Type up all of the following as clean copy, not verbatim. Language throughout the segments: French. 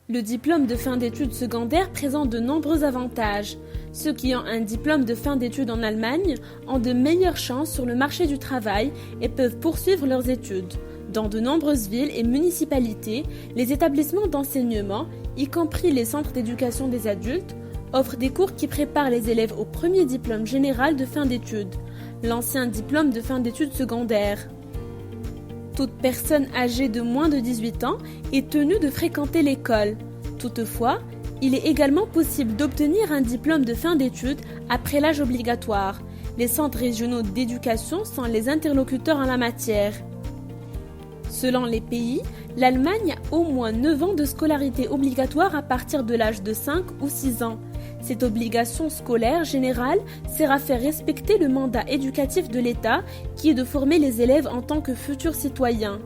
Le diplôme de fin d'études secondaires présente de nombreux avantages. Ceux qui ont un diplôme de fin d'études en Allemagne ont de meilleures chances sur le marché du travail et peuvent poursuivre leurs études. Dans de nombreuses villes et municipalités, les établissements d'enseignement, y compris les centres d'éducation des adultes, offrent des cours qui préparent les élèves au premier diplôme général de fin d'études, l'ancien diplôme de fin d'études secondaires. Toute personne âgée de moins de 18 ans est tenue de fréquenter l'école. Toutefois, il est également possible d'obtenir un diplôme de fin d'études après l'âge obligatoire. Les centres régionaux d'éducation sont les interlocuteurs en la matière. Selon les pays, l'Allemagne a au moins 9 ans de scolarité obligatoire à partir de l'âge de 5 ou 6 ans. Cette obligation scolaire générale sert à faire respecter le mandat éducatif de l'État qui est de former les élèves en tant que futurs citoyens.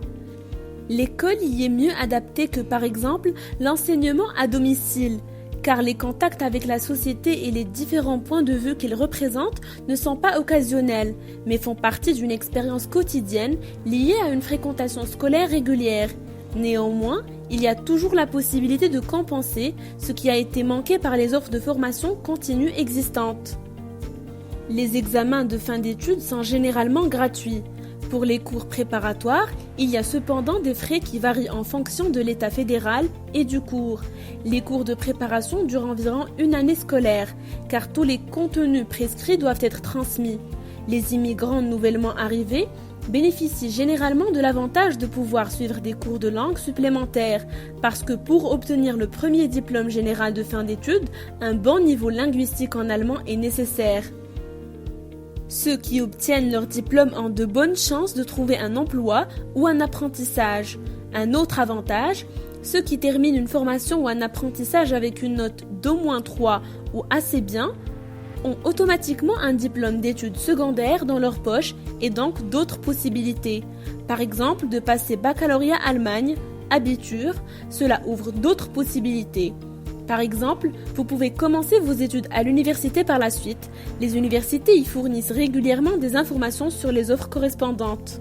L'école y est mieux adaptée que par exemple l'enseignement à domicile, car les contacts avec la société et les différents points de vue qu'ils représentent ne sont pas occasionnels, mais font partie d'une expérience quotidienne liée à une fréquentation scolaire régulière. Néanmoins, il y a toujours la possibilité de compenser ce qui a été manqué par les offres de formation continue existantes. Les examens de fin d'études sont généralement gratuits. Pour les cours préparatoires, il y a cependant des frais qui varient en fonction de l'État fédéral et du cours. Les cours de préparation durent environ une année scolaire, car tous les contenus prescrits doivent être transmis. Les immigrants nouvellement arrivés bénéficient généralement de l'avantage de pouvoir suivre des cours de langue supplémentaires, parce que pour obtenir le premier diplôme général de fin d'études, un bon niveau linguistique en allemand est nécessaire. Ceux qui obtiennent leur diplôme ont de bonnes chances de trouver un emploi ou un apprentissage. Un autre avantage, ceux qui terminent une formation ou un apprentissage avec une note d'au moins 3 ou assez bien ont automatiquement un diplôme d'études secondaires dans leur poche et donc d'autres possibilités. Par exemple, de passer baccalauréat Allemagne, Abitur, cela ouvre d'autres possibilités. Par exemple, vous pouvez commencer vos études à l'université par la suite. Les universités y fournissent régulièrement des informations sur les offres correspondantes.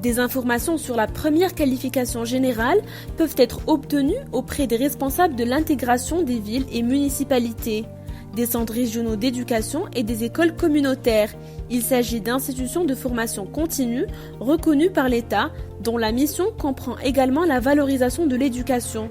Des informations sur la première qualification générale peuvent être obtenues auprès des responsables de l'intégration des villes et municipalités, des centres régionaux d'éducation et des écoles communautaires. Il s'agit d'institutions de formation continue reconnues par l'État, dont la mission comprend également la valorisation de l'éducation.